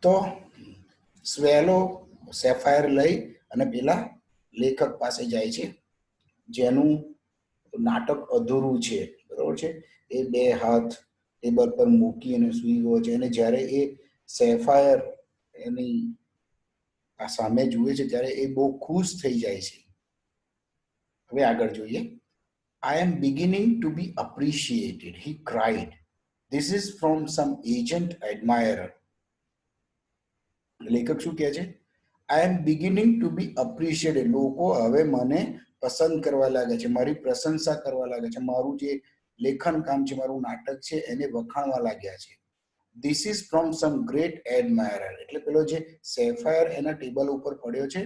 તો સ્વેલો સેફાયર લઈ અને પેલા લેખક પાસે જાય છે, જેનું નાટક અધૂરું છે, બરોબર છે. એ બે હાથ ટેબલ પર મૂકી અને સૂઈ ગયો છે, અને જ્યારે એ સેફાયર એની આ સામે જુએ છે ત્યારે એ બહુ ખુશ થઈ જાય છે. હવે આગળ જોઈએ. I am beginning to be appreciated, he cried. This is from some agent admirer. લેખક શું કહે છે? I am beginning to be appreciated. લોકો હવે મને પસંદ કરવા લાગે છે, મારી પ્રશંસા કરવા લાગે છે, મારું જે લેખન કામ છે, મારું નાટક છે એને વખાણવા લાગ્યા છે. This is from some great admirer. એટલે પેલો જે સેફાયર એના ટેબલ ઉપર પડ્યો છે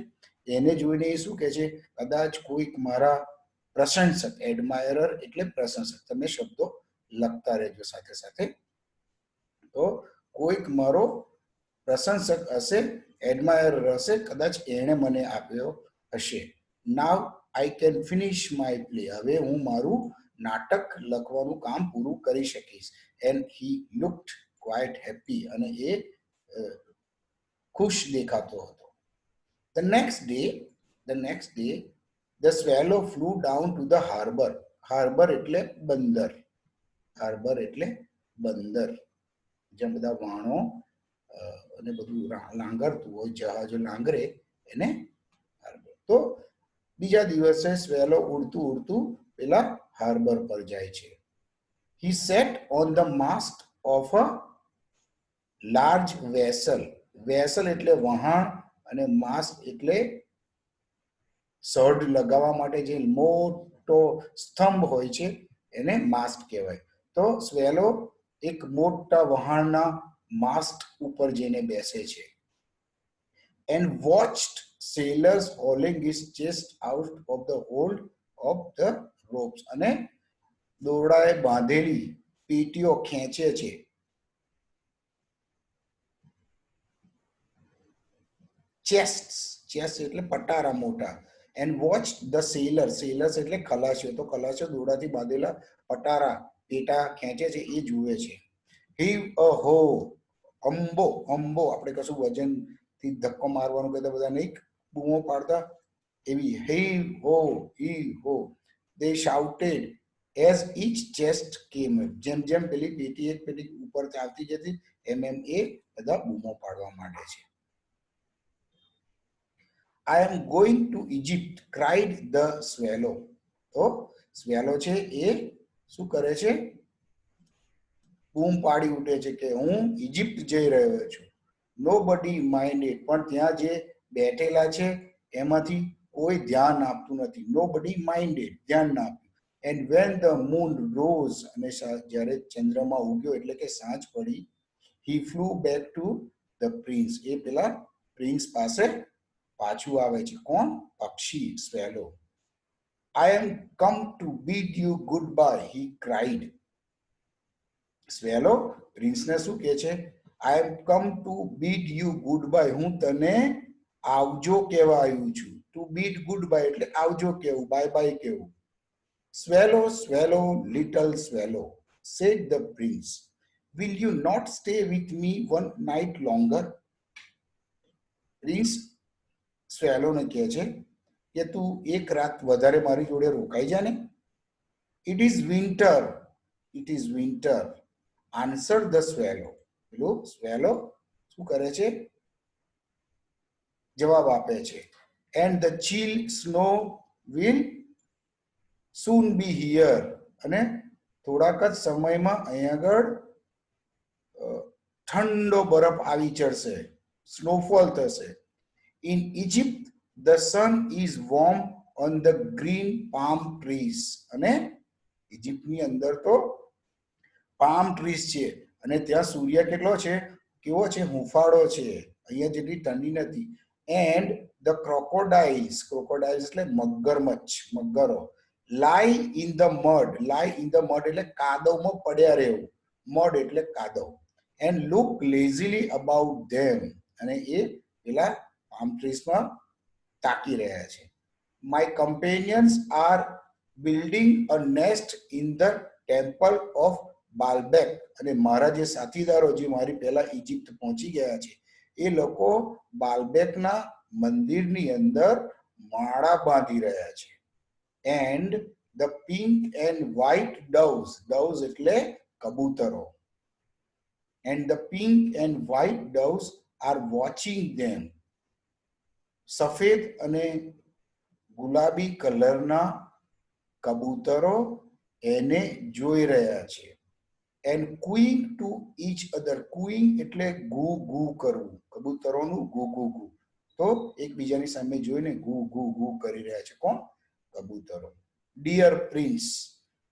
એને જોઈને એ શું કહે છે? કદાચ કોઈક મારા પ્રશંસક, એડમાયરર એટલે પ્રશંસક. તમે શબ્દો લખતા રહેજો સાથે સાથે. તો કોઈક મારો પ્રશંસક હશે, એડમાયરર હશે, કદાચ એણે મને આપ્યો હશે. Now I can finish my play. હવે હું મારું નાટક લખવાનું કામ પૂરું કરી શકીશ. And he looked quite happy. અને એ ખુશ દેખાતો હતો. The next day, the swallow flew down to the harbor. Harbor એટલે બંદર. Harbor એટલે બંદર. જ્યાં બધા વાણો અને બધું લાંગરતું હોય, જહાજો લાંગરે એને હાર્બર. તો બીજા દિવસે સ્વેલો ઉડતું ઉડતું પેલા હાર્બર પર જાય છે. He sat on the mast of a large vessel. Vessel એટલે વહાણ અને માસ્ટ એટલે સઢ લગાવવા માટે જે મોટો સ્તંભ હોય છે એને માસ્ટ કહેવાય. તો સ્વેલો એક મોટા વહાણના માસ્ટ ઉપર જઈને બેસે છે. And watched sailors hauling his chest out of the hold of the ropes. અને દોરડાએ બાંધેલી પેટીઓ ખેંચે છે. ચેસ્ટ એટલે પટારા મોટા. એન્ડ વોચ ધ સેલર્સ એટલે ખલાસીઓ. તો ખલાસીઓ દોરડાથી બાંધેલા પટારા પેટા ખેંચે છે એ જુએ છે. હીવ અ હો. અંબો આપણે કશું વજનથી ધક્કો મારવાનું કહેતા બધા નહીં બૂમો પાડતા એવી. હીવ હો. They shouted as each chest came up. જેમ જેમ પેલી પેટી એક પેટી ઉપર ચાલતી જતી એમ એમ એ બધા બૂમો પાડવા માંડે છે. I am going to Egypt, cried the swallow. તો સ્વેલો છે એ શું કરે છે? બૂમ પાડી ઉઠે છે કે હું ઇજિપ્ત જઈ રહ્યો છું. Nobody minded. પણ ત્યાં જે બેઠેલા છે એમાંથી કોઈ ધ્યાન આપતું નથી. Nobody minded, ધ્યાન ના આપ્યું. And when the moon rose, અને જ્યારે ચંદ્રમા ઉગ્યો એટલે કે સાંજ પડી, he flew back to the prince. એ પેલા પ્રિન્સ પાસે પાછું આવે છે. કોણ? પક્ષી, સ્વેલો. I am come to bid you goodbye, he cried. સ્વેલો પ્રિન્સને શું કહે છે? I am come to bid you goodbye. હું તને આવજો કહેવા આવ્યું છું. To bid goodbye એટલે આવજો કહેવું, બાય બાય કહેવું. Swallow, little swallow, said the prince. Will you not stay with me one night longer? Prince સ્વેલોને કહે છે કે તું એક રાત વધારે મારી જોડે રોકાઈ જા ને. It is winter, answered the swallow. પેલું સ્વેલો શું કરે છે? જવાબ આપે છે. And the chill snow will soon be here. અને થોડાક જ સમયમાં અહીં આગળ ઠંડો બરફ આવી ચડશે, સ્નોફોલ થશે. In Egypt, the sun is warm on the green palm trees. અને ઇજિપ્તની અંદર તો પામ ટ્રીઝ છે અને ત્યાં સૂર્ય કેટલો છે? કેવો છે? હુંફાળો છે. અહીંયા જેટલી ઠંડી નથી. And the crocodiles એટલે મગરો, lie in the mud એટલે કાદવમાં પડ્યા રહેવું. મડ એટલે કાદવ. And look lazily about them. અને એ પેલા palm trees માં તાકી રહ્યા છે. My companions are building a nest in the temple of Baalbek. અને મારા જે સાથીદારો જે મારી પહેલા ઇજિપ્ત પહોંચી ગયા છે એ લોકો બાલબેકના મંદિરની અંદર માળા બાંધી રહ્યા છે. And the pink and white doves, doves એટલે કબૂતરો, and the pink and white doves are watching them. સફેદ અને ગુલાબી કલરના કબૂતરો એને જોઈ રહ્યા છે. And cooing to each other, cooing એટલે ગુ ગુ કરવું, કબૂતરોનું ગુ ગુ ગુ. તો એકબીજાની સામે જોઈને ગુ ગુ ગુ કરી રહ્યા છે. કોણ? કબૂતરો. Dear prince,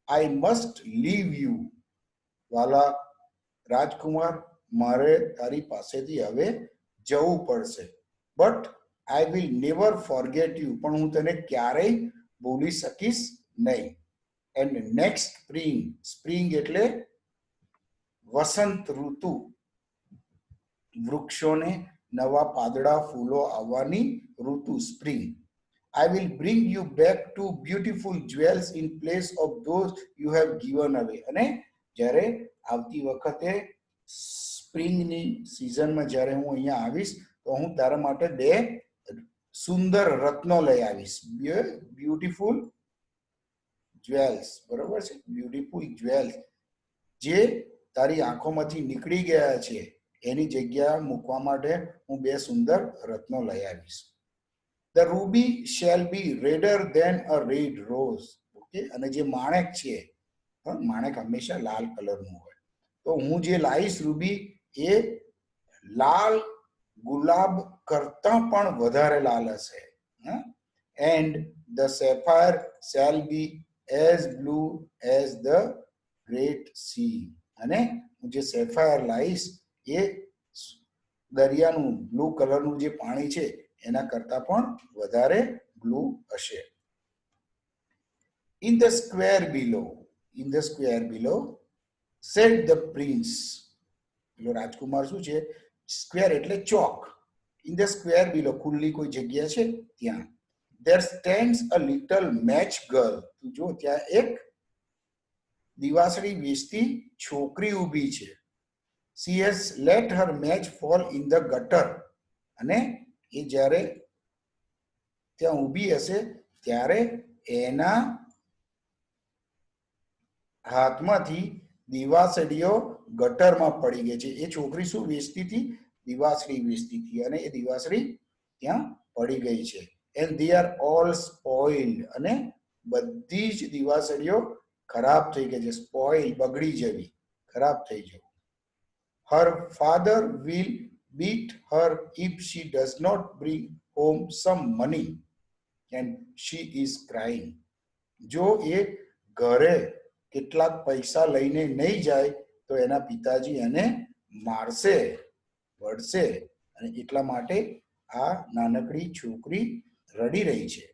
I must leave you. વાલા રાજકુમાર, મારે તારી પાસેથી હવે જવું પડશે. But I will never forget you, પણ હું તને ક્યારેય ભૂલી શકીશ નહીં. એન્ડ નેક્સ્ટ સ્પ્રિંગ, સ્પ્રિંગ એટલે વસંત ઋતુ, વૃક્ષોને નવા પાંદડા ફૂલો આવવાની ઋતુ, spring. I will bring you back to beautiful jewels in place of those you have given away. અને જ્યારે આવતી વખતે સ્પ્રિંગની સિઝનમાં જ્યારે હું અહીંયા આવીશ તો હું તારા માટે બે સુંદર રત્નો લઈ આવીશ. બ્યુટીફુલ જ્વેલ્સ, બરોબર છે, બ્યુટીફુલ જ્વેલ્સ, જે તારી આંખોમાંથી નીકળી ગયા છે એની જગ્યા મૂકવા માટે હું બે સુંદર રત્નો લઈ આવીશ. The ruby shall be redder than a red rose. Okay, અને જે માણેક છે, માણેક હંમેશા લાલ કલરનું હોય, તો હું જે લાવીશ રૂબી એ લાલ ગુલાબ કરતા પણ વધારે લાલ હશે. And the sapphire shall be as blue as the great C. અને હું જે સેફાયર લાવીશ એ દરિયાનું બ્લુ કલરનું જે પાણી છે એના કરતા પણ વધારે બ્લુ હશે. In the square below, in the square below said the prince. પેલો રાજકુમાર શું છે? સ્ક્વેર એટલે ચોક. ઇન ધ સ્ક્વેર બિલો, ખુલ્લી કોઈ જગ્યા છે ત્યાં. there stands a little match girl. તું જો ત્યાં એક દિવાસળી વેચતી છોકરી ઊભી છે. she has let her match fall in the gutter. અને એ જ્યારે ત્યાં ઊભી હશે ત્યારે એના હાથમાંથી દિવાસળીઓ ગટરમાં પડી ગઈ છે. એ છોકરી શું વેચતી હતી? દિવાસળી વેચતી હતી, અને એ દિવાસળી ત્યાં પડી ગઈ છે. And they are all spoiled. અને બધી જ દિવાસળીઓ ખરાબ થઈ ગઈ છે. સ્પોઇલ, બગડી જવી, ખરાબ થઈ જવી. her father will beat her if she does not bring home some money and she is crying. જો એ ઘરે કેટલાક પૈસા લઈને નહીં જાય તો એના પિતાજી એને મારશે, વળશે, અને એટલા માટે આ નાનકડી છોકરી રડી રહી છે.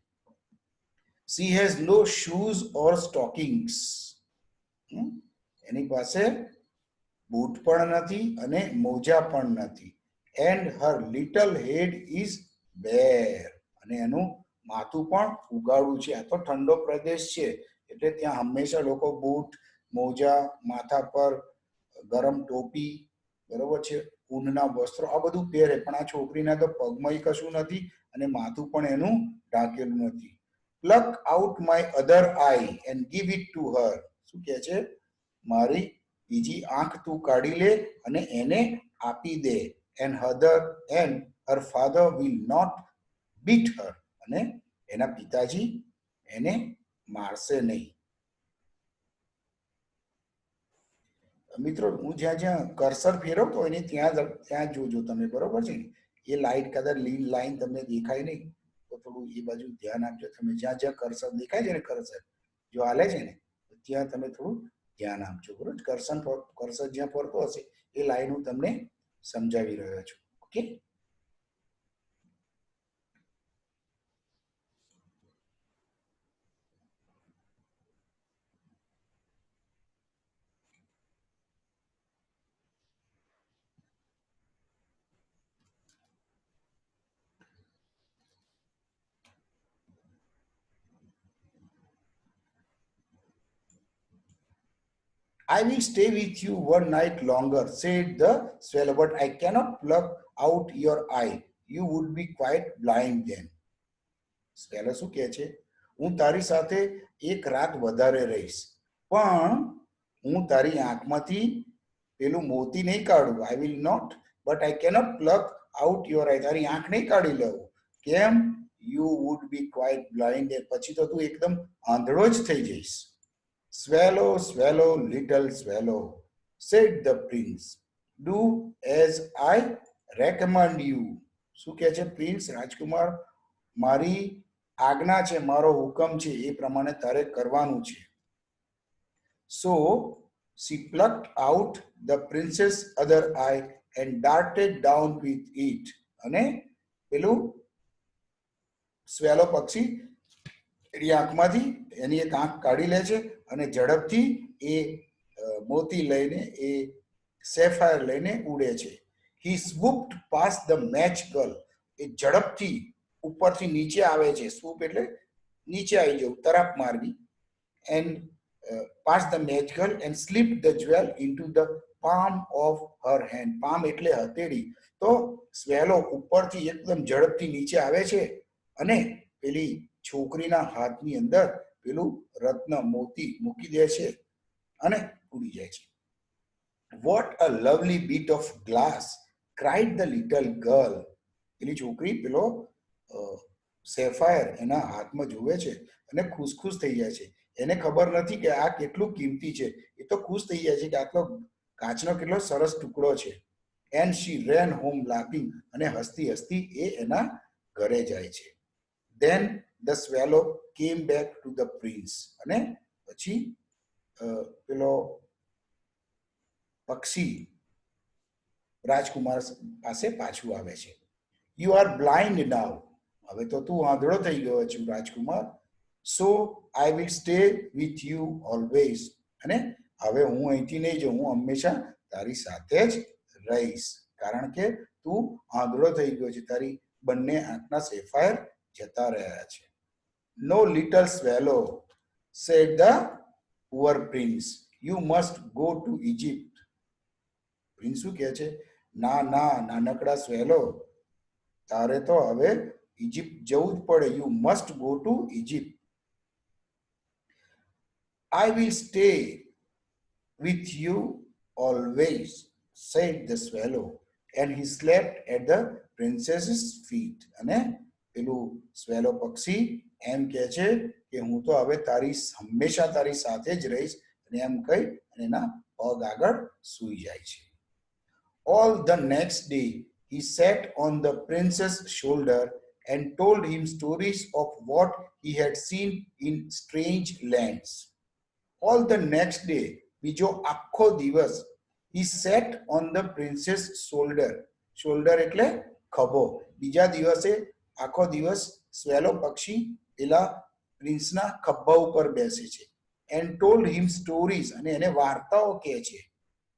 she has no shoes or stockings. એની પાસે બૂટ પણ નથી અને મોજા પણ નથી. And her little head is bare. અને એનું માથું પણ ઉગાડું છે. આ તો ઠંડો પ્રદેશ છે એટલે ત્યાં હંમેશા લોકો બૂટ, મોજા, માથા પર ગરમ ટોપી, બરોબર છે, ઊનના વસ્ત્રો, આ બધું પહેરે. પણ આ છોકરીના તો પગમાં કશું નથી અને માથું પણ એનું ઢાંકેલું નથી. Pluck out my other I and give it to her. શું કહે છે? મારી બીજી આંખ તું કાઢી લે અને એને આપી દે. And her father will not beat her. અને એના પિતાજી એને મારશે નહીં. મિત્રો, હું જ્યાં જ્યાં કર્સર ફેરવતો હોય ને ત્યાં ત્યાં જોજો તમે, બરોબર છે ને? એ લાઈટ કદાચ લાઈન તમને દેખાય નહીં તો થોડું એ બાજુ ધ્યાન આપજો. તમે જ્યાં જ્યાં કર્સર દેખાય છે ને, કર્સર જો હાલે છે ને, ત્યાં તમે થોડું ધ્યાન આપજો. બરોબર? કર્સર જ્યાં ફરતો હશે એ લાઈન હું તમને સમજાવી રહ્યો છું. Okay? I will stay with you one night longer, said the swallow, but I cannot pluck out your eye. You would be quite blind then. સ્વેલો શું કહે છે? હું તારી સાથે એક રાત વધારે રહીશ, પણ હું તારી આંખમાંથી પેલું મોતી નહીં કાઢું. I will not, but I cannot pluck out your eye. તારી આંખ નહીં કાઢી લઉં. કેમ? You would be quite blind. પછી તો તું એકદમ આંધળો જ થઈ જઈશ. Swallow, swallow, little swallow, said the prince, do as I recommend you. શું કહે છે પ્રિન્સ? રાજકુમાર, મારી આજ્ઞા છે, મારો હુકમ છે, એ પ્રમાણે તારે કરવાનું છે. So she plucked out the princess other eye and darted down with it. અને પેલું સ્વેલો પક્ષી એની આંખમાંથી એની એક આંખ કાઢી લે છે અને ઝડપથી એ મોતી લઈને, એ સેફાયર લઈને ઉડે છે. He swooped past the match girl. એ ઝડપથી ઉપરથી નીચે આવે છે. સ્વૂપ એટલે નીચે આવી જવું, તરફ મારવી. And past the match girl and slipped the jewel into the palm of her hand. palm એટલે હથેળી. તો સ્વેલો ઉપરથી એકદમ ઝડપથી નીચે આવે છે અને પેલી છોકરીના હાથની અંદર પેલું રત્ન મોતી મૂકી દે છે અને ઉડી જાય છે. What a lovely bit of glass, cried the little girl. પેલી છોકરી પેલો સેફાયર એના હાથમાં જોવે છે અને ખુશ થઈ જાય છે. એને ખબર નથી કે આ કેટલું કિંમતી છે. એ તો ખુશ થઈ જાય છે કે આટલો કાચનો કેટલો સરસ ટુકડો છે. And she ran home laughing. અને હસતી હસતી એ એના ઘરે જાય છે. ધેન ધ સ્વેલો કેમ બેક ટુ ધ પ્રિન્સ. અને પછી પેલો પક્ષી રાજકુમાર પાસે પાછું આવે છે. You are blind now. હવે તો તું આંધળો થઈ ગયો છે રાજકુમાર. So I will stay with you always. અને હવે હું અહીંથી નહીં જાઉં, હું હંમેશા તારી સાથે જ રહીશ, કારણ કે તું આંધળો થઈ ગયો છે, તારી બંને આંખના સેફાયર જતા રહ્યા છે. No little swallow, said the poor prince, you must go to Egypt. Prince શું કહે છે? ના ના નાનકડા સ્વેલો, તારે તો હવે ઇજિપ્ત જવું જ પડે. You must go to Egypt. I will stay with you always, said the swallow, and he slept at the princess's feet. અને પેલું સ્વેલો પક્ષી એમ કહે છે કે હું તો હવે હંમેશા તારી સાથે જ રહીશ, અને એમ કહી અને એના પગ આગળ સૂઈ જાય છે. All the next day he sat on the prince's shoulder and told him stories of what he had seen in strange lands. All the next day, બીજો આખો દિવસ, he sat on the princess shoulder. shoulder એટલે ખભો. બીજા દિવસે આખો દિવસ સ્વેલો પક્ષી પેલા પ્રિન્સના ખભા ઉપર બેસે છે. and told him stories. અને એને વાર્તાઓ કહે છે.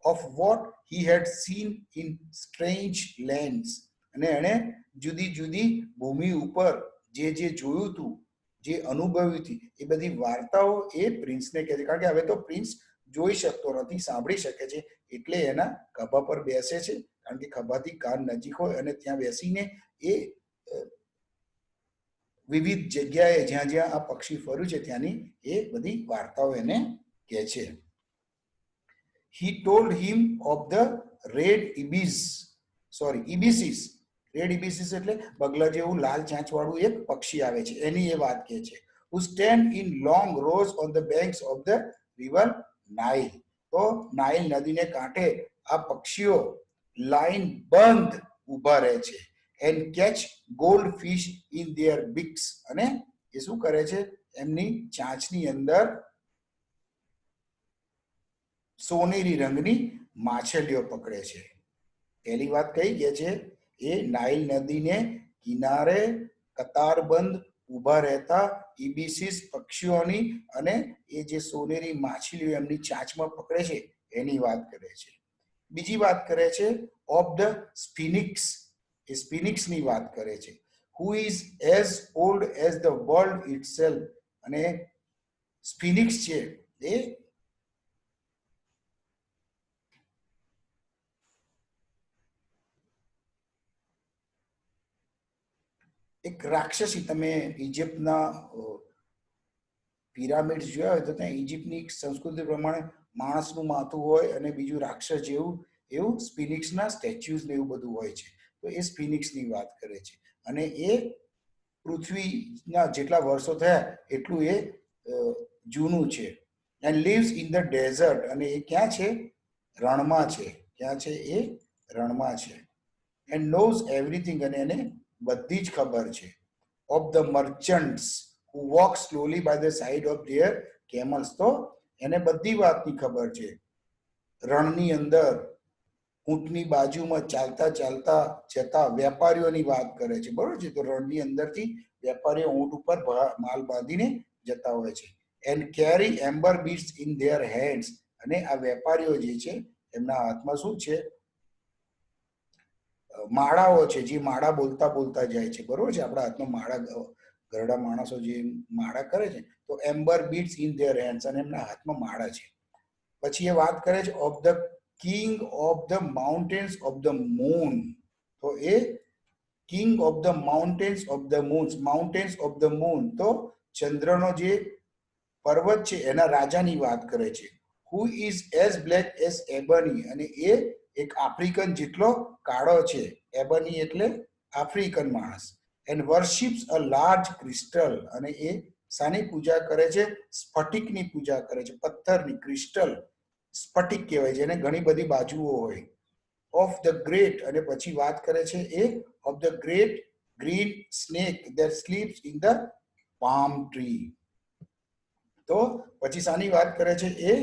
of what he had seen in strange lands. અને એણે જુદી જુદી ભૂમિ ઉપર જે જોયું હતું, જે અનુભવ્યું હતી, એ બધી વાર્તાઓ એ પ્રિન્સને કહે છે. કારણ કે હવે તો પ્રિન્સ જોઈ શકતો નથી, સાંભળી શકે છે, એટલે એના ખભા પર બેસે છે. કારણ કે ખભાથી કાન નજીક હોય અને ત્યાં બેસીને એ વિવિધ જગ્યાએ જ્યાં જ્યાં આ પક્ષી ફર્યું છે ત્યાંની એ બધી વાર્તાઓ એને કહે છે. He told him of the red ibises. Red ibises એટલે બગલા જેવું લાલ ચાંચવાળું એક પક્ષી આવે છે, એની એ વાત કહે છે. who stand in long rows on the banks of the river Nile. તો નાઇલ નદીને કાંઠે આ પક્ષીઓ લાઈન બંધ ઊભા રહે છે. and catch gold fish in their beaks. અને એ શું કરે છે? એમની ચાંચની અંદર સોનેરી રંગની માછલીઓ પકડે છે. પહેલી વાત કઈ કે છે? એ નાઇલ નદીને કિનારે કતારબંધ ઊભા રહેતા ઇબિસિસ પક્ષીઓની અને એ જે સોનેરી માછલીઓ એમની ચાંચમાં પકડે છે એની વાત કરે છે. બીજી વાત કરે છે ઓફ ધ સ્ફિનિક્સ. એ સ્ફિનિક્સની વાત કરે છે. who is as old as the world itself. અને સ્ફિનિક્સ છે એ એક રાક્ષસી, તમે ઇજિપ્તના પિરામિડ જોયા હોય તો ત્યાં ઇજિપ્તની સંસ્કૃતિ પ્રમાણે માણસનું માથું હોય અને બીજું રાક્ષસ જેવું એવું સ્પિનિક્સના સ્ટેચ્યુઝ ને એવું બધું હોય છે. તો એ સ્પિનિક્સની વાત કરે છે અને એ પૃથ્વીના જેટલા વર્ષો થયા એટલું એ જૂનું છે. And lives in the desert, અને એ ક્યાં છે? રણમાં છે. ક્યાં છે? એ રણમાં છે. એન્ડ નોઝ એવરીથિંગ, અને એને બધી જ ખબર છે. Of the મર્ચન્ટ્સ who walk slowly by the side of their camels, તો એને બધી વાતની ખબર છે. રણની અંદર ઊંટની બાજુમાં ચાલતા ચાલતા જતા વેપારીઓની વાત કરે છે, બરોબર છે. તો રણની અંદરથી વેપારીઓ ઊંટ ઉપર માલ બાંધીને જતા હોય છે. And carry amber beads in their hands, અને આ વેપારીઓ જે છે એમના હાથમાં શું છે? માળાઓ છે, જે માળા બોલતા બોલતા જાય છે, બરોબર છે. આપણા હાથમાં માળા, ઘરડા માણસો જે માળા કરે છે, તો amber beads in their hands, અને એમના હાથમાં માળા છે. પછી એ વાત કરે છે of the king of the mountains of the moon. તો એ king of the mountains of the moon, mountains of the moon, તો ચંદ્રનો જે પર્વત છે એના રાજાની વાત કરે છે. Who is as black as ebony, અને એ એક આફ્રિકન જેટલો કાળો છે. એબની એટલે આફ્રિકન માણસ. એન્ડ વર્શિપ્સ અ લાર્જ ક્રિસ્ટલ, અને એ શાની પૂજા કરે છે? સ્ફટિકની પૂજા કરે છે, પથ્થરની. ક્રિસ્ટલ સ્ફટિક કહેવાય, જેને ઘણી બધી બાજુઓ હોય. ઓફ ધ ગ્રેટ, અને પછી વાત કરે છે એ of the great green snake that sleeps in the palm tree. તો પછી શાની વાત કરે છે? એ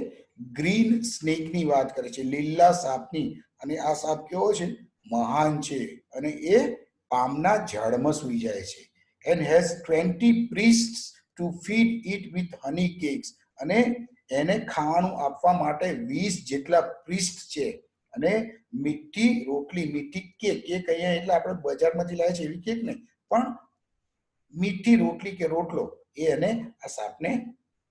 ગ્રીન સ્નેકની વાત કરે છે, લીલા સાપની. અને આ સાપ કેવો છે? મહાન છે, અને એ પામના ઝાડમાં સૂઈ જાય છે. And has 20 priests two feed it with honey cakes, અને એને ખાવાનું આપવા માટે 20 જેટલા પ્રિસ્ટ છે. અને મીઠી રોટલી, મીઠી કેક, કેક અહીંયા એટલે આપણે બજારમાંથી લાવે છે એવી કેક નહીં, પણ મીઠી રોટલી કે રોટલો એ એને આ સાપને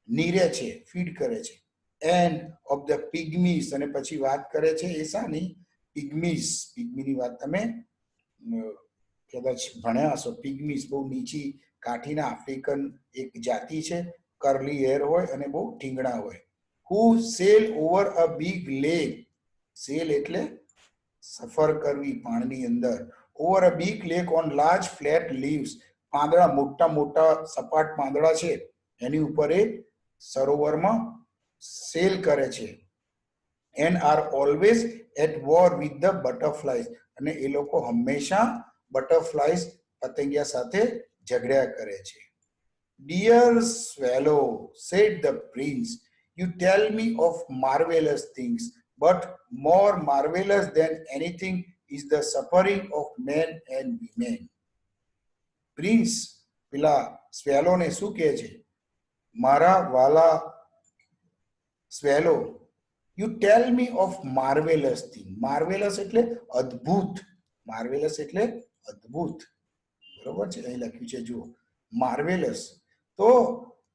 નીરે છે, ફીડ કરે છે. એન્ડ ઓફ ધ પિગ્મીસ, અને પછી વાત કરે છે એ શાની? પિગ્મીસ. પિગ્મીની વાત તમે કદાચ ભણ્યા હશો. પિગ્મીસ બહુ નીચી કાઠીના આફ્રિકન એક જાતિ છે. કરલી હેર હોય અને બહુ ઠીંગણા હોય. Who sail over a big lake. Sail એટલે સફર કરવી પાણીની અંદર. Over a big lake on large flat leaves, પાંદડા, મોટા મોટા સપાટ પાંદડા છે એની ઉપર એ સરોવરમાં સેલ કરે છે. And are always at war with the butterflies, અને એ લોકો હંમેશા બટરફ્લાઇઝ, પતંગિયા સાથે ઝઘડ્યા કરે છે. Dear swallow, said the prince, you tell me of marvellous things, but more marvellous than anything is the suffering of men and women. Prince પેલા સ્વેલોને શું કહે છે? મારા વાલા swallow, you tell me of marvellous thing. Marvellous એટલે અદ્ભુત. Marvellous એટલે અદ્ભુત, બરોબર છે. અહીં લખ્યું છે જુઓ, માર્વેલસ. તો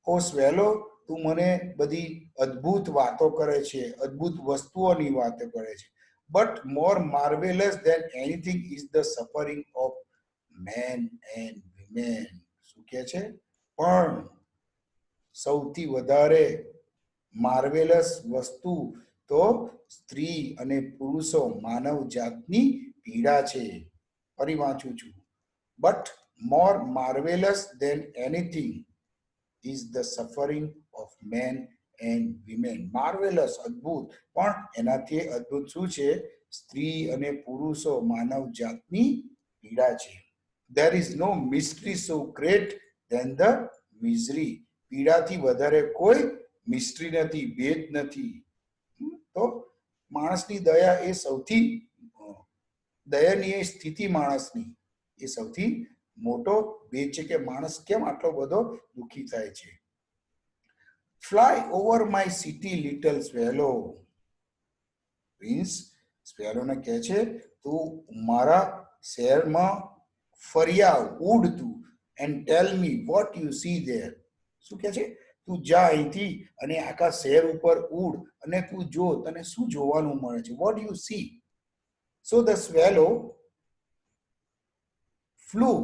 ઓ સ્વેલો, તું મને બધી અદ્ભુત વાતો કરે છે, અદ્ભુત વસ્તુઓની વાતો કરે છે. But more marvellous than anything is the suffering of men and women. શું કહે છે? પણ સૌથી વધારે માર્વેલસ વસ્તુ તો સ્ત્રી અને પુરુષો, માનવ જાતની પીડા છે. ફરી વાંચું છું. But more marvellous than anything is the suffering of men and women. Marvellous અદ્ભુત, પણ એનાથી અદ્ભુત શું છે? સ્ત્રી અને પુરુષો, માનવ જાતની પીડા છે. There is no mystery so great than the misery. પીડાથી વધારે કોઈ મિસ્ટ્રી નથી, ભેદ નથી. તો માણસની દયા એ સૌથી દયનીય સ્થિતિ, માણસની એ સૌથી મોટો ભેદ છે કે માણસ કેમ આટલો બધો દુઃખી થાય છે. Fly over my city little swallow. Prince સ્વેલોને કહે છે, તું મારા શહેરમાં ફરી આવ, ઉડ તું, and tell me what you see there. શું કહે છે? તું જા અહીંથી અને આખા શહેર ઉપર ઉડ અને તું જો, તને શું જોવાનું મળે છે. What you see. So the swallow flew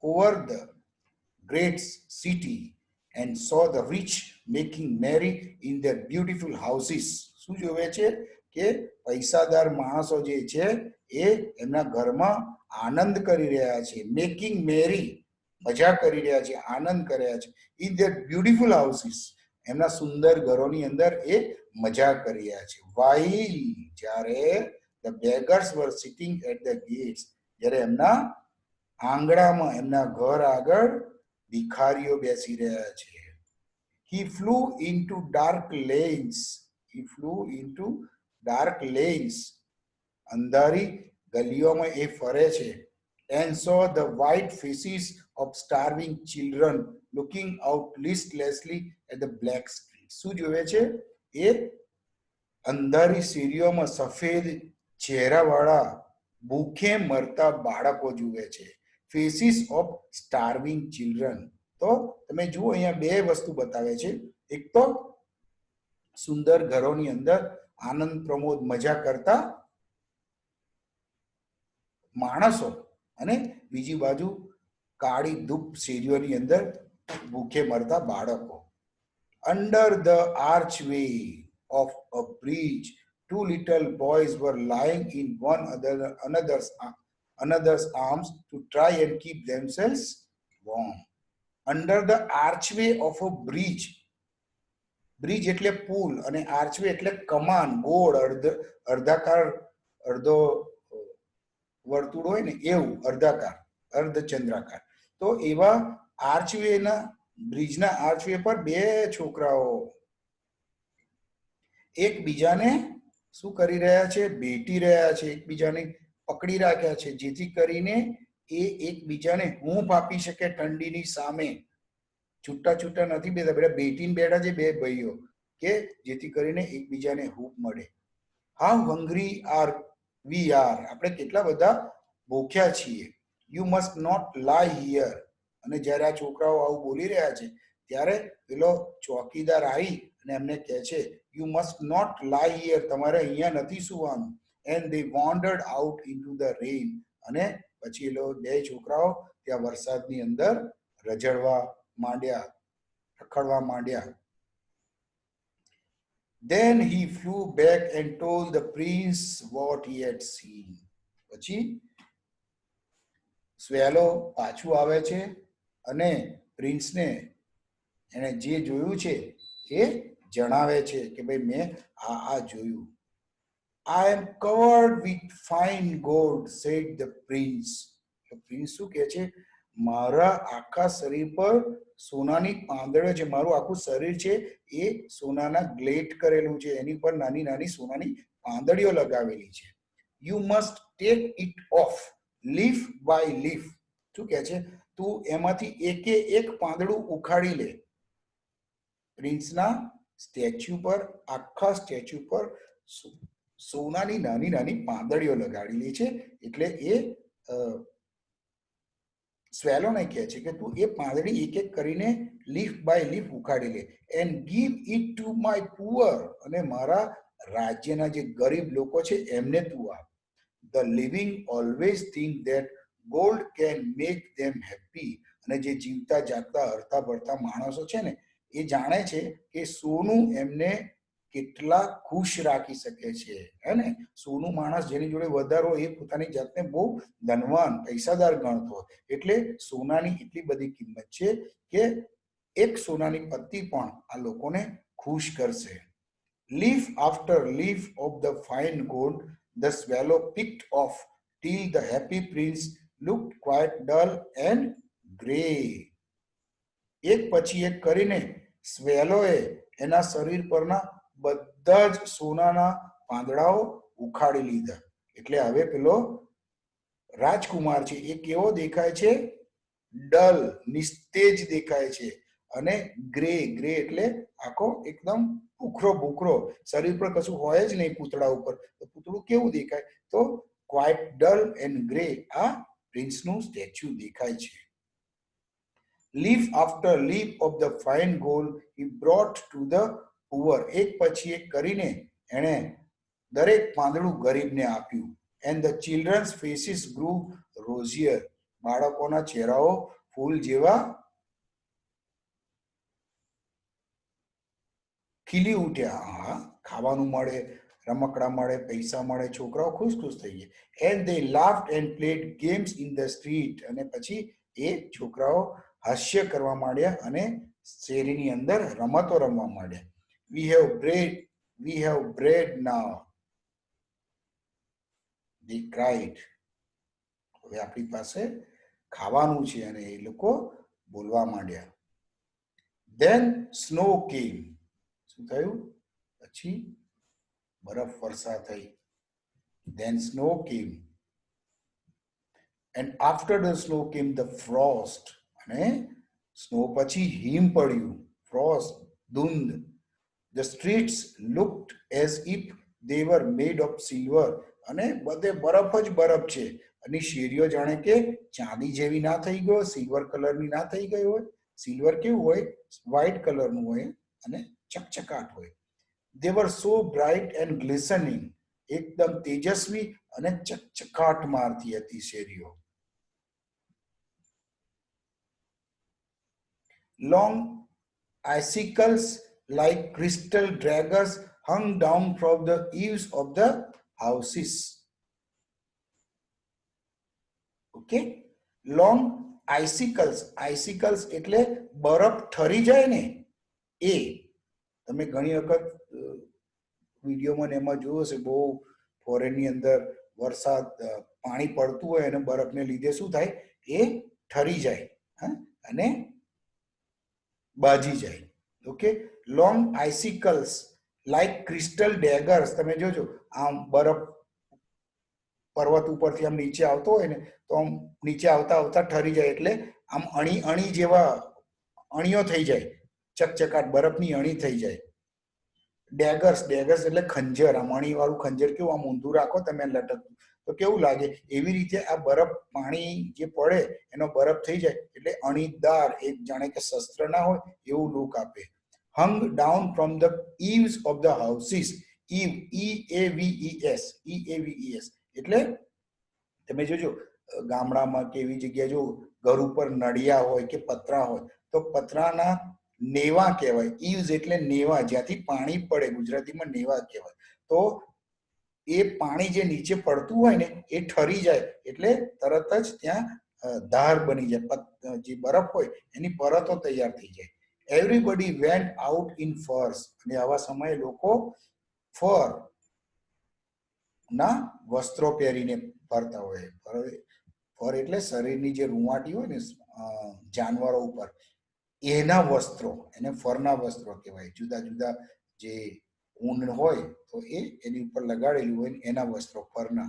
over the great city and saw the rich making merry in their beautiful houses. શું જોવે છે કે પૈસાદાર માણસો જે છે એ એમના ઘરમાં આનંદ કરી રહ્યા છે, મેકિંગ મેરી મજા કરી રહ્યા છે, આનંદ કરી રહ્યા છે, ઇન ધેર બ્યુટીફુલ હાઉસીસ એમના સુંદર ઘરોની અંદર એ મજા કરી રહ્યા છે. વાઇલ જ્યારે the beggars were sitting at the gates, જ્યારે એમના આંગણામાં એમના ઘર આગળ ભિખારીઓ બેસી રહ્યા છે. He flew into dark lanes. He flew into dark lanes. અંધારી ગલીઓમાં એ ફરે છે. And saw the white faces of starving children looking out listlessly at the black streets. શું જોવે છે? એ અંધારી શેરીઓમાં સફેદ ચહેરાવાળા ભૂખે મરતા બાળકો જુએ છે. Faces of starving children. તો તમે જુઓ અહીંયા બે વસ્તુ બતાવે છે. એક તો સુંદર ઘરોની અંદર આનંદ પ્રમોદ મજા કરતા માણસો અને બીજી બાજુ કાળી ધૂપ શેરીઓની અંદર ભૂખે મરતા બાળકો. Under the archway of a bridge, two little boys were lying in another's arms to try and keep themselves warm. Under the archway of a bridge. Bridge એટલે પુલ અને આર્ચવે એટલે કમાન, ગોળ, અર્ધાકાર, અર્ધો વર્તુળ હોય ને એવું, અર્ધાકાર, અર્ધચંદ્રાકાર. તો એવા આર્ચવેના બ્રિજના આર્ચવે પર બે છોકરાઓ એકબીજાને શું કરી રહ્યા છે? ભેટી રહ્યા છે, એકબીજાને પકડી રાખ્યા છે, જેથી કરીને એ એકબીજાને હૂંફ આપી શકે ઠંડીની સામે. છૂટા છૂટા નથી બેઠા, બધા ભેટીને બેઠા છે બે ભાઈઓ કે જેથી કરીને એકબીજાને હૂંફ મળે. How hungry are we are, આપણે કેટલા બધા ભૂખ્યા છીએ. You must not lie here. અને જ્યારે આ છોકરાઓ આવું બોલી રહ્યા છે ત્યારે પેલો ચોકીદાર આવી અને એમને કહે છે you must not lie here, તમારે અહીંયા નથી સુવાનું. And they wandered out into the rain. અને પછી એ બે છોકરાઓ ત્યાં વરસાદની અંદર રઝળવા માંડ્યા, રખડવા માંડ્યા. Then he flew back and told the prince what he had seen. પછી સ્વેલો પાછું આવે છે અને પ્રિન્સને એને જે જોયું છે એ જણાવે છે કે ભાઈ મેં આ જોયું. I am covered with fine gold, said the prince. Prince શું કહે છે? મારા આખા શરીર પર સોનાની પાંદડો છે, મારું આખું શરીર છે એ સોનાના ગ્લેટ કરેલું છે, એની પર નાની નાની સોનાની પાંદડીઓ લગાવેલી છે. You must take it off leaf by leaf. શું કહે છે? તું એમાંથી એકે એક પાંદડું ઉખાડી લે. પ્રિન્સના સ્ટેચ્યુ પર, આખા સ્ટેચ્યુ પર સોનાની નાની નાની પાંદડીઓ લગાડેલી છે. એટલે એ સ્વેલોને કહે છે કે તું એ પાંદડી એક એક કરીને લીફ બાય લીફ ઉખાડી લે. And give it to my poor, અને મારા રાજ્યના જે ગરીબ લોકો છે એમને તું આપ. The living always think that gold can make them happy. અને જે જીવતા જાગતા હરતા ભરતા માણસો છે ને એ જાણે છે કે સોનું એમને કેટલા ખુશ રાખી શકે છે. હે ને? સોનું માણસ જેની જોડે વધારો એ પોતાની જાતને બહુ ધનવાન પૈસાદાર ગણતો. એટલે સોનાની એટલી બધી કિંમત છે કે એક સોનાની પત્તી પણ આ લોકોને ખુશ કરશે. Leaf after leaf of the fine gold the swallow picked off till the happy prince looked quite dull and grey. એક પછી એક કરીને સ્વેલોએ એના શરીર પરના બધા જ સોનાના પાંદડાઓ ઉખાડી લીધા. એટલે હવે પેલો રાજકુમાર છે એ કેવો દેખાય છે? ડલ, નિસ્તેજ દેખાય છે. અને ગ્રે, ગ્રે એટલે આખો એકદમ ભૂખરો ભૂખરો, શરીર પર કશું હોય જ નહીં પૂતળા ઉપર, તો પૂતળું કેવું દેખાય? તો ક્વાઇટ ડલ એન્ડ ગ્રે આ પ્રિન્સનું સ્ટેચ્યુ દેખાય છે. Leaf after leaf of the fine gold he brought to the poor. એક પછી એક કરીને એણે દરેક પાંદડું ગરીબને આપ્યું. And the children's faces grew rosier. બાળકોના ચહેરાઓ ફૂલ જેવા ખીલી ઉઠ્યા. હા, ખાવાનું મળે, રમકડા મળે, પૈસા મળે, છોકરાઓ ખુશ ખુશ થઈ ગયા. And they laughed and played games in the street. અને પછી એ છોકરાઓ હાસ્ય કરવા માંડ્યા અને શેરીની અંદર રમતો રમવા માંડ્યા. we have bread now, they cried. હવે આપણી પાસે ખાવાનું છે અને એ લોકો બોલવા માંડ્યા. then snow came. શું થયું? પછી બરફ વર્ષા થઈ. then snow came. and after the snow came the frost. અને સ્નો પછી હિમ પડ્યું. frost, ધુંધ. the streets looked as if they were made of silver. અને બધે બરફ જ બરફ છે અને શેરીઓ જાણે કે ચાંદી જેવી ના થઈ ગયો, સિલ્વર કલરની ના થઈ ગઈ હોય. સિલ્વર કેવું હોય? વ્હાઇટ કલરનું હોય અને ચકચકાટ હોય. they were so bright and glistening. એકદમ તેજસ્વી અને ચકચકાટ મારતી હતી શેરીઓ. long icicles like crystal daggers hung down from the eaves of the houses. Okay, long icicles એટલે બરફ ઠરી જાય ને એ. તમે ઘણી વખત વિડીયોમાં ને એમાં જોયું હશે, બહુ ફોરેનની અંદર વરસાદ પાણી પડતું હોય અને બરફને લીધે શું થાય? એ ઠરી જાય અને બાજી જાય. Okay, long icicles like crystal daggers. તમે જોજો, આમ બરફ પર્વત ઉપરથી આમ નીચે આવતો હોય ને તો આમ નીચે આવતા આવતા ઠરી જાય એટલે આમ અણી જેવા અણીઓ થઈ જાય, ચકચકાટ બરફની અણી થઈ જાય. ડેગર્સ એટલે ખંજર. આમ અણી વાળું ખંજર કેવું આમ ઊંધું રાખો તમે લટકતું તો કેવું લાગે? એવી રીતે આ બરફ, પાણી જે પડે એનો બરફ થઈ જાય એટલે અણીદાર, એક જાણે કે શસ્ત્ર ના હોય એવું લુક આપે. hung down from the eaves of the houses. EAVES એટલે તમે જોજો ગામડામાં કે એવી જગ્યાએ જો ઘર ઉપર નળિયા હોય કે પતરા હોય તો પતરાના નેવા કહેવાય. ઈવ્સ એટલે નેવા, જ્યાંથી પાણી પડે, ગુજરાતીમાં નેવા કહેવાય. તો એ પાણી જે નીચે પડતું હોય ને એ ઠરી જાય એટલે તરત જ ત્યાં ધાર બની જાય, જે બરફ હોય એની પરતો તૈયાર થઈ જાય. Everybody vent out in firs. અને આવા સમયે લોકો ફર ના વસ્ત્રો પહેરીને ફરતા હોય. ફર એટલે શરીરની જે રૂંવાટી હોય ને જાનવરો ઉપર, એના વસ્ત્રો, એને ફરના વસ્ત્રો કહેવાય. જુદા જુદા જે ઊન હોય તો એ એની ઉપર લગાડેલું હોય એના વસ્ત્રો ફરના.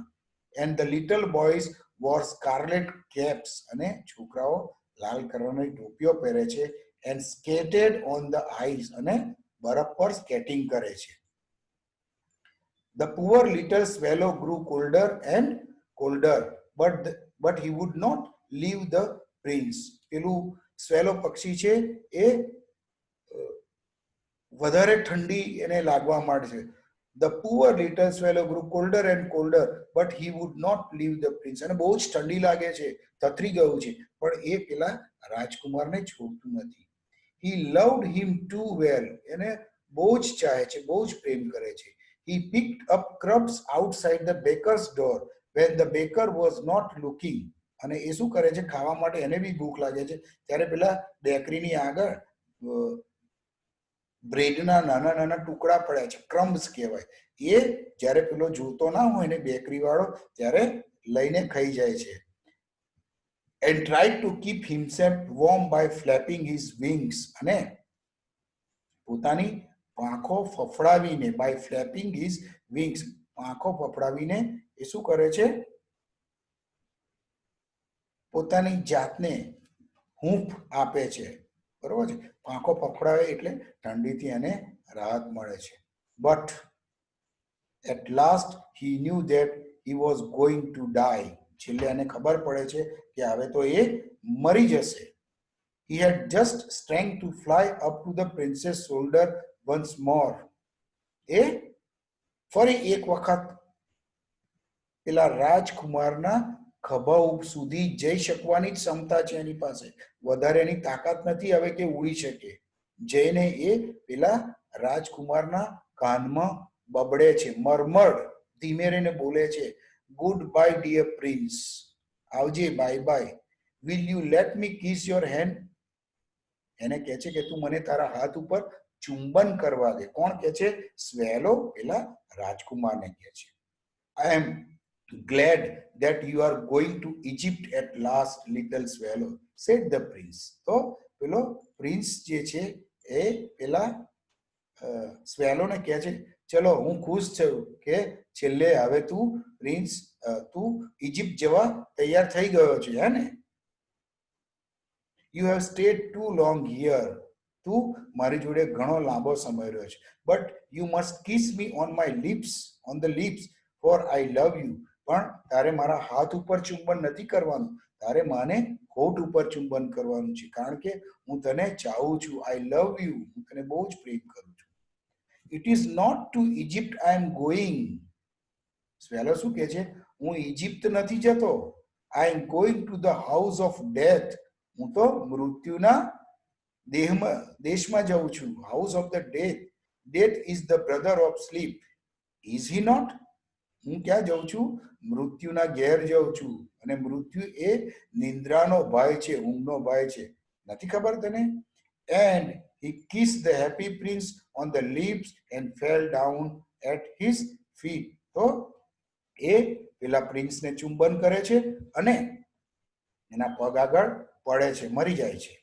And the little boys wore scarlet caps. અને છોકરાઓ લાલ કલરની ટોપીઓ પહેરે છે. And skated on the ice. અને બરફ પર સ્કેટિંગ કરે છે. The poor little swallow grew colder and colder, but he would not leave the prince. પેલું સ્વેલો પક્ષી છે એ વધારે ઠંડી એને લાગવા માંડે છે. The poor little swallow grew colder and colder, but he would not leave the prince. અને બહુ જ ઠંડી લાગે છે, તતરી ગયું છે, પણ એ પેલા રાજકુમારને છોડતું નથી. He loved him too well. એને બહુ જ ચાહે છે, બહુ જ પ્રેમ કરે છે. He picked up crumbs outside the baker's door when the baker was not looking. અને એ શું કરે છે? ખાવા માટે એને બી ભૂખ લાગે છે ત્યારે પેલા બેકરીની આગળ બ્રેડના નાના નાના ટુકડા પડ્યા છે, ક્રમ્સ કહેવાય. એ જ્યારે પેલો જોતો ના હોય ને બેકરી વાળો ત્યારે લઈને ખાઈ જાય છે. And tried to keep himself warm by flapping his wings. અને પોતાની પાંખો ફફડાવીને, બાય ફ્લેપિંગ હિઝ વિંગ્સ, પાંખો ફફડાવીને એ શું કરે છે? પોતાની જાતને હૂંફ આપે છે. બરોબર છે? પાંખો ફફડાવે એટલે ઠંડીથી એને રાહત મળે છે. But at last he knew that he was going to die. છેલ્લે એને ખબર પડે છે કે હવે તો એ મરી જશે. He had just strength to fly up to the princess shoulder once more. એ ફરી એક વખત પેલા રાજકુમારના ખભા સુધી જઈ શકવાની જ ક્ષમતા છે એની પાસે, વધારે એની તાકાત નથી હવે કે ઉડી શકે. જઈને એ પેલા રાજકુમારના કાનમાં બબડે છે, મરમડ ધીમે રહીને બોલે છે, ગુડ બાય ડિયર પ્રિન્સ, આવજે, bye bye, will you let me kiss your hand. એને કહે છે કે તું મને તારા હાથ ઉપર ચુંબન કરવા દે. કોણ કહે છે? સ્વેલો પેલા રાજકુમારને કહે છે. આઈ એમ glad that you are going to Egypt at last, little swallow, said the prince. તો પેલો પ્રિન્સ જે છે એ પેલા સ્વેલો ને કહે છે, ચલો હું ખુશ છું કે છેલ્લે હવે તું પ્રિન્સ તું ઇજિપ્ત જવા તૈયાર થઈ ગયો છે, હે ને? You have stayed too long here. તું મારી જોડે ઘણો લાંબો સમય રહ્યો છે. But you must kiss me on my lips, on the lips, for I love you. પણ તારે મારા હાથ ઉપર ચુંબન નથી કરવાનું, તારે માને હોઠ ઉપર ચુંબન કરવાનું છે, કારણ કે હું તને ચાહું છું. I love you. હું તને બહુ જ પ્રેમ કરું છું. It is not to Egypt I am going. સ્વેલો શું કહે છે? હું ઇજિપ્ત નથી જતો. I am going to the house of death. હું તો મૃત્યુના દેશમાં જાઉં છું. House of the death. Death is the brother of sleep. Is he not? હું ક્યાં જાઉં છું? મૃત્યુના ઘેર જાઉં છું, અને મૃત્યુ એ નિંદ્રાનો ભાઈ છે, ઊંઘનો ભાઈ છે. નથી ખબર તને? And he kissed the happy prince on the lips and fell down at his feet. તો એ પેલા પ્રિન્સને ચુંબન કરે છે અને એના પગ આગળ પડે છે, મરી જાય છે.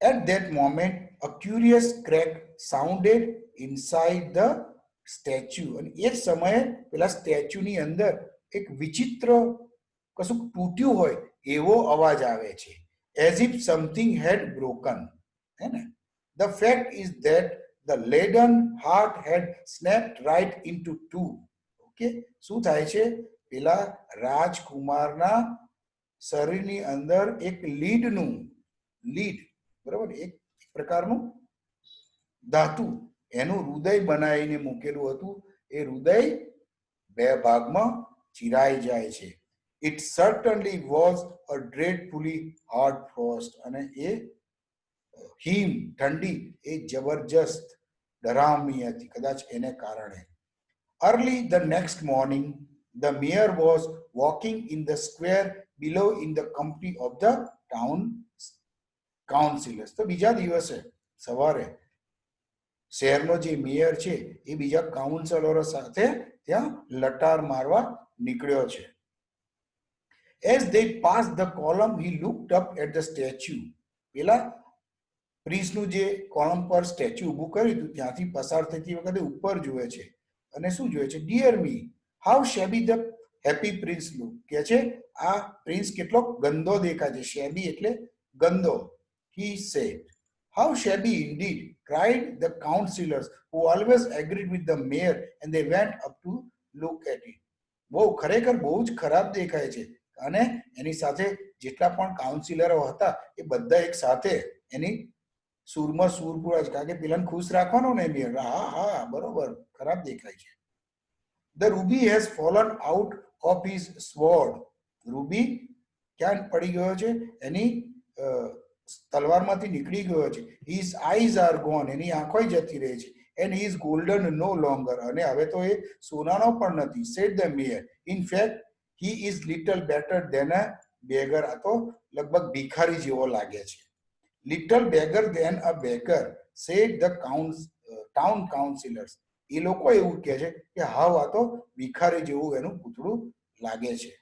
At that moment a curious crack sounded inside the statue. અને એ સમયે પેલા સ્ટેચ્યુની અંદર એક વિચિત્ર કશું તૂટ્યું હોય એવો અવાજ આવે છે, as if something had broken. હે ને? The fact is that the leaden heart had snapped right into two. Okay, શું થાય છે? પેલા રાજકુમારના શરીરની અંદર એક લીડ, બરાબર, એક પ્રકારનું ધાતુ એનું હૃદય બનાવીને મૂકેલું હતું. એ હૃદય બે ભાગમાં ચિરાઈ જાય છે. It certainly was a dreadfully hard frost. અને એ હિમ, ઠંડી એ જબરજસ્ત ડરામણી હતી, કદાચ એને કારણે. Early the next morning the mayor was walking in the square below in the company of the town councillors. તો બીજા દિવસે સવારે શહેરનો જે મેયર છે એ બીજા કાઉન્સિલરો સાથે ત્યાં લટાર મારવા નીકળ્યો છે. As they passed the column he looked up at the statue. પેલા પ્રિન્સનું જે કોલમ પર સ્ટેચ્યુ ઊભું કર્યું હતું ત્યાંથી પસાર થતી વખતે ઉપર જુએ છે, અને શું જુએ છે? Dear me, how shabby the happy prince look. કે છે આ પ્રિન્સ કેટલો ગંદો દેખાય છે. શેબી એટલે ગંદો. He said. How shabby indeed, cried the councillors, who always agreed with the mayor, and they went up to look at it. બહુ ખરેખર બહુ જ ખરાબ દેખાય છે. અને એની સાથે જેટલા પણ કાઉન્સિલરો હતા એ બધા એક સાથે એની સૂરમાં સૂર પૂરા છે, કારણ કે પેલાને ખુશ રાખવાનો ને મેયર. હા હા, બરોબર, ખરાબ દેખાય છે. The ruby has fallen out of his sword. Ruby ક્યાં પડી ગયો છે? એની તલવારમાંથી નીકળી ગયો છે. His eyes are gone. એની આંખો જતી રહી છે. And he is golden no longer. અને હવે તો એ સોનાનો પણ નથી. Said the mayor. In fact, he is little better than a beggar. આ તો લગભગ ભિખારી જેવો લાગે છે. Little beggar than a beggar, said the town councillors. એ લોકો એવું કહે છે કે હાવ આ તો ભિખારી જેવું એનું પૂતળું લાગે છે.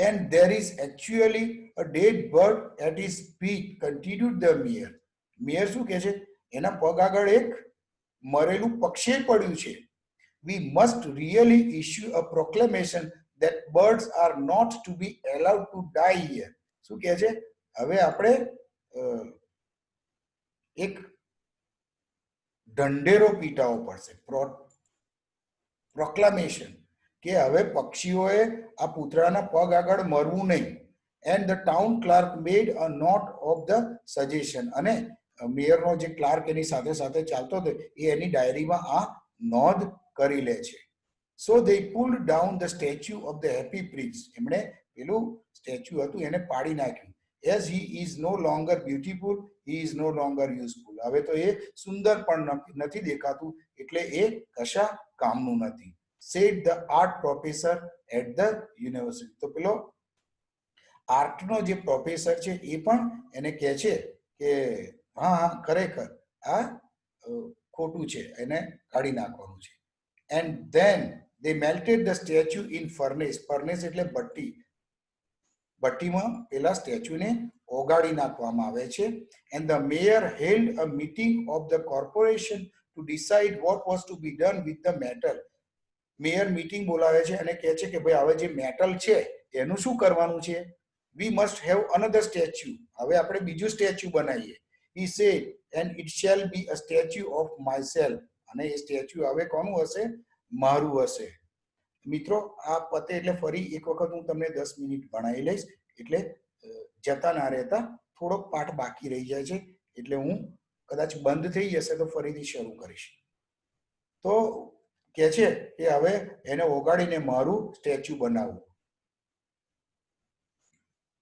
And there is actually a dead bird at his feet, continued the mayor. Mayor શું કહે છે? એના પગ આગળ એક મરેલું પક્ષી પડ્યું છે. We must really issue a proclamation that birds are not to be allowed to die here. શું કહે છે? હવે આપણે એક ઢંઢેરો પીટાવો પડશે, પ્રોક્લામેશન, કે હવે પક્ષીઓએ આ પૂતળાના પગ આગળ મરવું નહીં. And the town clerk made a note of the suggestion. અને મેયરનો જે ક્લાર્ક એની સાથે સાથે ચાલતો હતો એ એની ડાયરીમાં આ નોંધ કરી લે છે. So they pulled down the statue of the happy prince. એમણે પેલું સ્ટેચ્યુ હતું એને પાડી નાખ્યું. As he is no longer beautiful, he is no longer useful. હવે તો એ સુંદર પણ નથી દેખાતું, એટલે એ કશા કામનું નથી. Said the art professor at the university. તો પેલો આર્ટનો જે પ્રોફેસર છે એ પણ એને કહે છે કે હા હા ખરેખર આ ખોટું છે, એને કાઢી નાખવાનું છે. And then they melted the statue in furnace. Furnace એટલે ભઠ્ઠી. ભઠ્ઠીમાં પેલા સ્ટેચ્યુને ઓગાળી નાખવામાં આવે છે. and the mayor held a meeting of the corporation to decide what was to be done with the metal. Mayor meeting બોલાવે છે અને કહે છે કે ભાઈ હવે જે મેટલ છે એનું શું કરવાનું છે. we must have another statue. હવે આપણે બીજું સ્ટેચ્યુ બનાવીએ. he said and it shall be a statue of myself. અને એ સ્ટેચ્યુ હવે કોનું હશે? મારું હશે. મિત્રો આ પતે એટલે ફરી એક વખત હું તમને 10 મિનિટ ભણાવી લઈશ, એટલે જતા ના રહેતા. થોડોક પાઠ બાકી રહી જાય છે, એટલે હું કદાચ બંધ થઈ જશે તો ફરીથી શરૂ કરીશ. તો કે છે કે હવે એને ઓગાડીને મારું સ્ટેચ્યુ બનાવવું.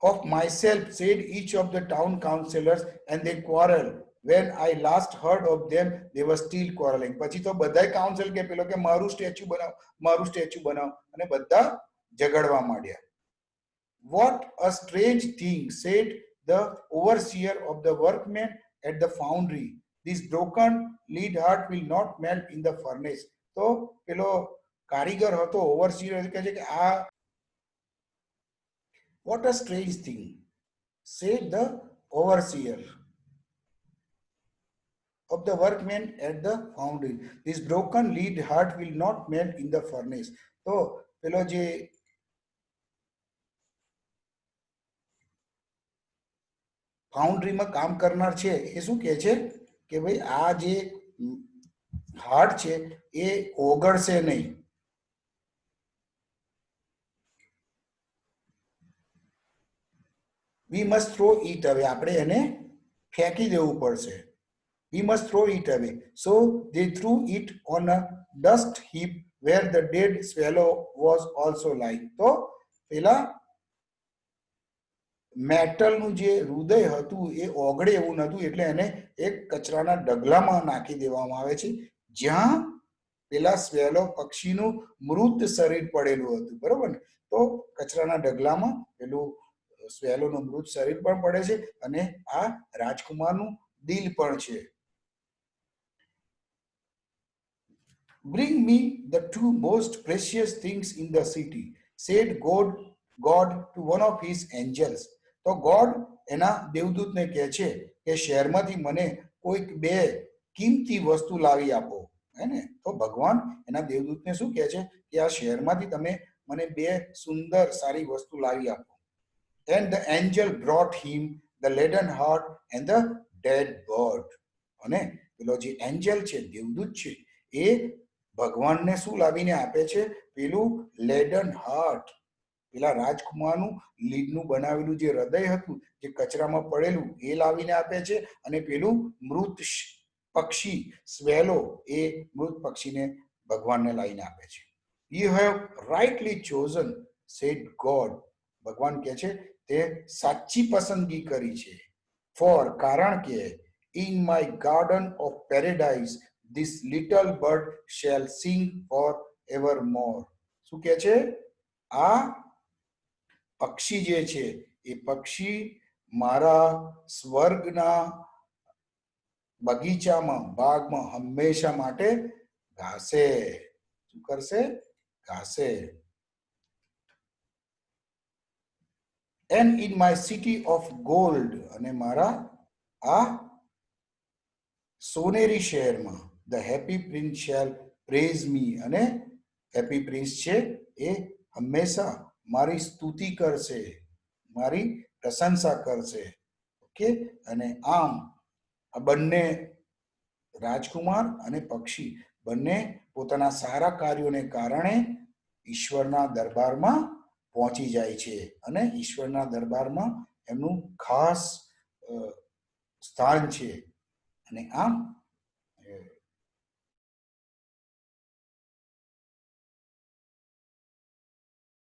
of myself said each of the town councillors and they quarreled. when I last heard of them they were still quarreling. પછી તો બધાય કાઉન્સિલ કે પેલો કે મારું સ્ટેચ્યુ બનાવ, મારું સ્ટેચ્યુ બનાવ, અને બધા ઝઘડવા માંડ્યા. what a strange thing, said the overseer of the workmen at the foundry. this broken lead heart will not melt in the furnace. તો પેલો કારીગર હતો, ઓવરસીયર કહે છે કે આ what a strange thing, said the overseer of the workmen at the foundry. this broken lead heart will not melt in the furnace. તો પેલો જે ફાઉન્ડ્રીમાં કામ કરનાર છે એ શું કહે છે કે ભાઈ આ જે હાર્ટ છે એ ઓગળશે નહીં. we must throw it away. આપણે એને ફેંકી દેવું પડશે. we must throw it away. so they threw it on a dust heap where the dead swallow was also lying. તો પેલા મેટલનું જે હૃદય હતું એ ઓગળે એવું નહોતું, એટલે એને એક કચરાના ઢગલામાં નાખી દેવામાં આવે છે, જ્યાં પેલા સ્વેલો પક્ષીનું મૃત શરીર પડેલું હતું. બરોબર ને? તો કચરાના ઢગલામાં પેલું સ્વેલોનું મૃત શરીર પણ પડે છે, અને આ રાજકુમારનું દિલ પણ છે. bring me the two most precious things in the city, said God to one of his angels. તો ગોડ એના દેવદૂતને કહે છે કે શહેરમાંથી મને કોઈક બે કિંમતી વસ્તુ લાવી આપો. હે ને? તો ભગવાન એના દેવદૂતને શું કહે છે કે આ શહેરમાંથી તમે મને બે સુંદર સારી વસ્તુ લાવી આપો. and the angel brought him the leaden heart and the dead bird. અને પેલો જે એન્જલ છે, દેવદૂત છે, એ ભગવાનને શું લાવીને આપે છે? પેલું લેડન હાર્ટ, પેલા રાજકુમારનું લીડનું બનાવેલું જે હૃદય હતું જે કચરામાં પડેલું એ લાવીને આપે છે, અને પેલું મૃત પક્ષી સ્વેલો એ મૃત પક્ષીને ભગવાનને લાવીને આપે છે. you have rightly chosen, said God. ભગવાન કહે છે તે સાચી પસંદગી કરી છે. for કારણ કે in my garden of paradise this little bird shall sing forevermore. શું કહે છે? આ પક્ષી જે છે એ પક્ષી મારા સ્વર્ગના બગીચામાં, બાગમાં હંમેશા માટે ગાશે. શું કરશે? ગાશે. and in my city of gold. અને મારા આ સોનેરી શહેરમાં the happy prince shall praise me. અને હેપી પ્રિન્સ છે એ હંમેશા મારી સ્તુતિ કરશે, મારી પ્રશંસા કરશે. ઓકે? અને આમ આ બંને રાજકુમાર અને પક્ષી બંને પોતાના સારા કાર્યોને કારણે ઈશ્વરના દરબારમાં પહોંચી જાય છે, અને ઈશ્વરના દરબારમાં એમનું ખાસ સ્થાન છે. અને આમ